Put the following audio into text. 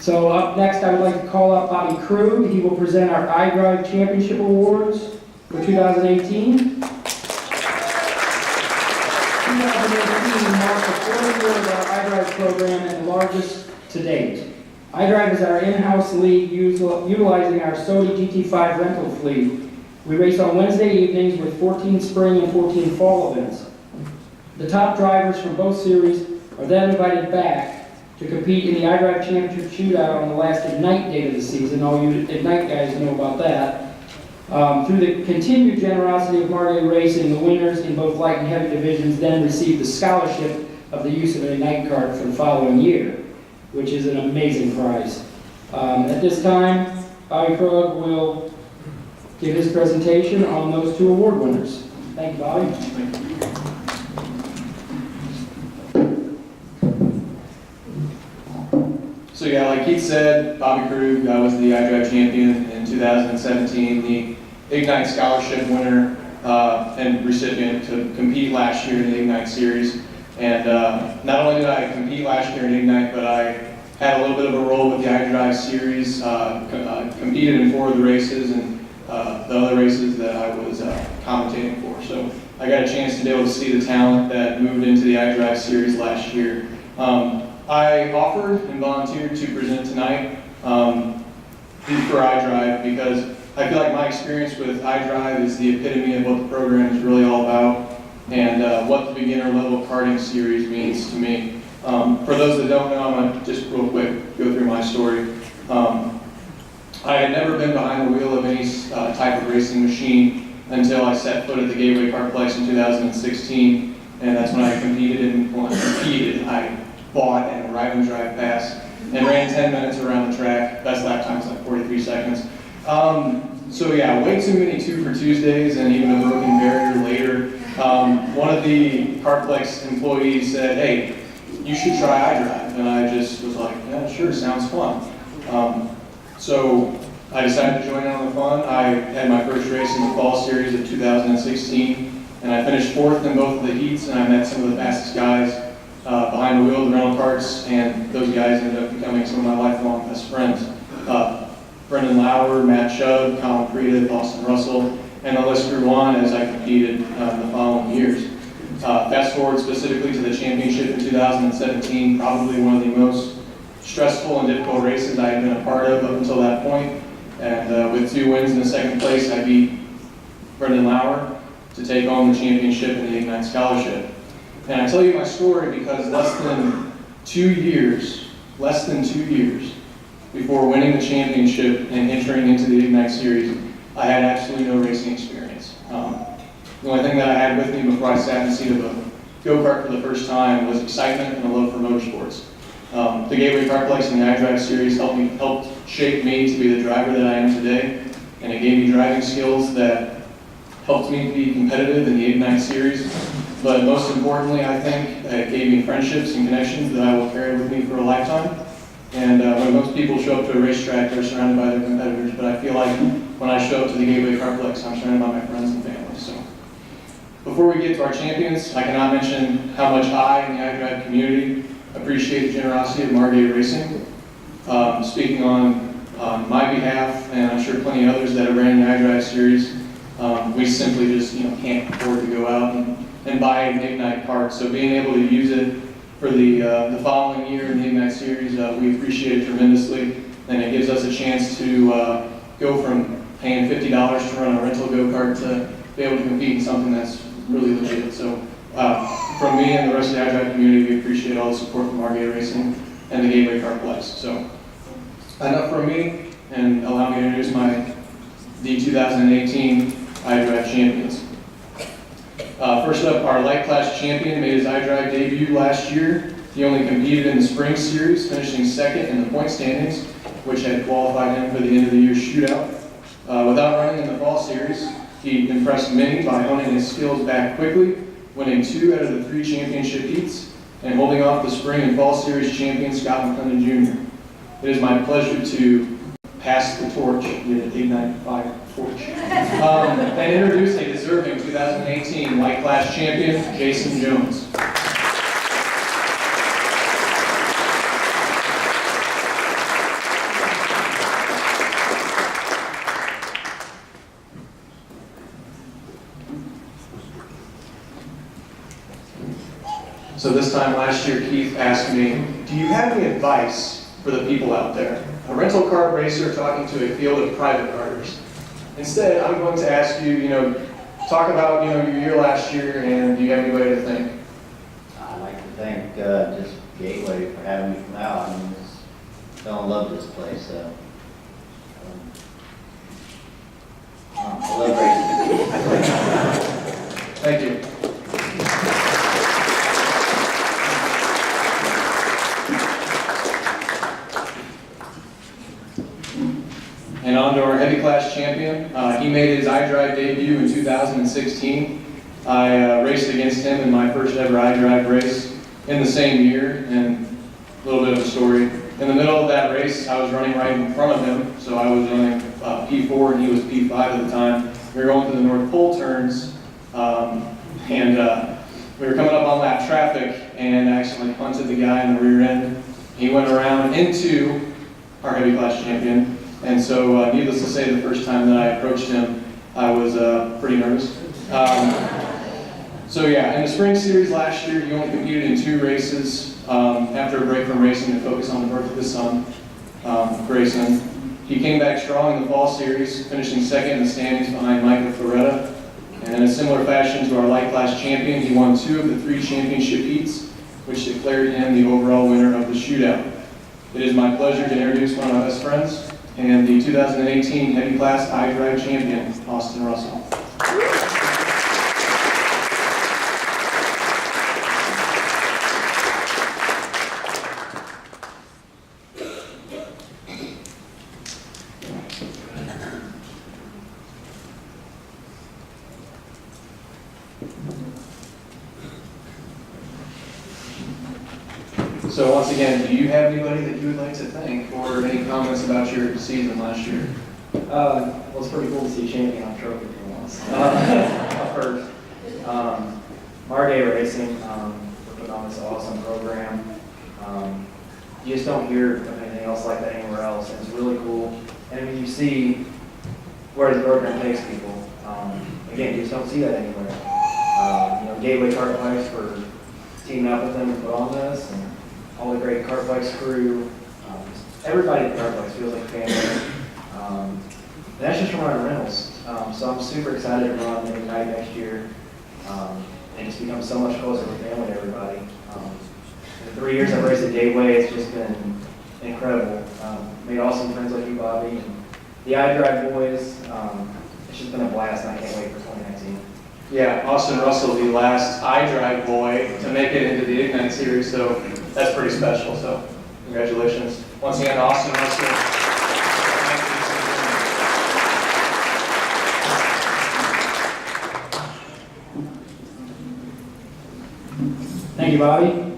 So up next, I would like to call up Bobby Krug. He will present our iDrive Championship Awards for 2018. 2018 marked the 4th year of our iDrive program and the largest to date. iDrive is our in-house league utilizing our Sodi GT5 rental fleet. We race on Wednesday evenings with 14 spring and 14 fall events. The top drivers from both series are then invited back to compete in the iDrive Championship Shootout on the last Ignite date of the season. All you Ignite guys know about that. Through the continued generosity of Margay Racing, the winners in both light and heavy divisions then receive the scholarship of the use of an Ignite cart for the following year, which is an amazing prize. At this time, Bobby Krug will give his presentation on those 2 award winners. Thank you, Bobby. Thank you. So yeah, like Keith said, Bobby Krug, I was the iDrive champion in 2017, the Ignite Scholarship winner and recipient to compete last year in the Ignite Series. And not only did I compete last year in Ignite, but I had a little bit of a role with the iDrive Series, competed in 4 of the races and the other races that I was commentating for. So I got a chance to be able to see the talent that moved into the iDrive Series last year. I offered and volunteered to present tonight for iDrive because I feel like my experience with iDrive is the epitome of what the program is really all about and what the beginner level karting series means to me. For those that don't know, I'm going to just real quick go through my story. I had never been behind the wheel of any type of racing machine until I set foot at the Gateway Kartplex in 2016, and that's when I competed. I bought an Arrive and Drive pass and ran 10 minutes around the track. Best lap time was like 43 seconds. So yeah, way too many 2 for Tuesdays and even a broken barrier later. One of the Kartplex employees said, "Hey, you should try iDrive." And I just was like, "Yeah, sure, sounds fun." So I decided to join in on the fun. I had my first race in the fall series of 2016, and I finished 4th in both of the heats, and I met some of the fastest guys behind the wheel of the rental carts, and those guys ended up becoming some of my lifelong best friends. Brendan Lauer, Matt Chubb, Colin Preda, Austin Russell, and the list grew on as I competed the following years. Fast forward specifically to the championship in 2017, probably one of the most stressful and difficult races I had been a part of up until that point. And with 2 wins in the 2nd place, I beat Brendan Lauer to take on the championship in the Ignite Scholarship. And I tell you my story because less than 2 years before winning the championship and entering into the Ignite Series, I had absolutely no racing experience. The only thing that I had with me before I sat in the seat of a go-kart for the first time was excitement and a love for motorsports. The Gateway Kartplex and the iDrive Series helped shape me to be the driver that I am today, and it gave me driving skills that helped me be competitive in the Ignite Series. But most importantly, I think it gave me friendships and connections that I will carry with me for a lifetime. And when most people show up to a racetrack, they're surrounded by their competitors, but I feel like when I show up to the Gateway Kartplex, I'm surrounded by my friends and family. So before we get to our champions, I cannot mention how much I and the iDrive community appreciate the generosity of Margay Racing. Speaking on my behalf, and I'm sure plenty of others that have ran the iDrive series, we simply just can't afford to go out and buy an Ignite cart. So being able to use it for the following year in the Ignite series, we appreciate it tremendously, and it gives us a chance to go from paying $50 to run a rental go-kart to be able to compete in something that's really legit. So from me and the rest of the iDrive community, we appreciate all the support from Margay Racing and the Gateway Kartplex. So enough from me, and allow me to introduce the 2018 iDrive champions. First up, our light class champion made his iDrive debut last year. He only competed in the spring series, finishing 2nd in the point standings, which had qualified him for the end of the year shootout. Without running in the fall series, he impressed many by honing his skills back quickly, winning 2 out of the 3 championship heats, and holding off the spring and fall series champion Scott McClendon Jr. It is my pleasure to pass the torch, the Ignite Fire torch, and introduce a deserving 2018 light class champion, Jason Jones. this time last year, Keith asked me, do you have any advice for the people out there? A rental car racer talking to a field of private karters. Instead, I'm going to ask you, talk about, your year last year, and do you have any way to think? I'd like to thank just Gateway for having me come out. I mean, fell in love with this place, so. I love racing. Thank you. And on to our heavy class champion. He made his iDrive debut in 2016. I raced against him in my first ever iDrive race in the same year, and a little bit of a story. In the middle of that race, I was running right in front of him, so I was running P4 and he was P5 at the time. We were going through the North Pole turns, and we were coming up on lap traffic, and I accidentally punted the guy in the rear end. He went around into our heavy class champion, and so needless to say, the first time that I approached him, I was pretty nervous. So yeah, in the spring series last year, he only competed in 2 races after a break from racing to focus on the birth of his son, Grayson. He came back strong in the fall series, finishing second in the standings behind Micah Floretta. And in a similar fashion to our light class champion, he won 2 of the 3 championship heats, which declared him the overall winner of the shootout. It is my pleasure to introduce one of my best friends and the 2018 heavy class iDrive champion, Austin Russell. So once again, do you have anybody that you would like to thank or any comments about your season last year? Well, it's pretty cool to see a champion on trophy for once. Up first, Margay Racing, we're putting on this awesome program. You just don't hear of anything else like that anywhere else, and it's really cool. And when you see where the program takes people, again, you just don't see that anywhere. Gateway Kart Bikes for teaming up with them to put on this, and all the great kart bikes crew. Everybody at kart bikes feels like family. And that's just from running rentals. So I'm super excited to run Ignite next year and just become so much closer with family to everybody. In the 3 years I've raced at Gateway, it's just been incredible. Made awesome friends like you, Bobby, and the iDrive boys. It's just been a blast, and I can't wait for 2019. Yeah, Austin Russell, the last iDrive boy to make it into the Ignite series, so that's pretty special. So congratulations. Once again, Austin Russell. Thank you, Bobby.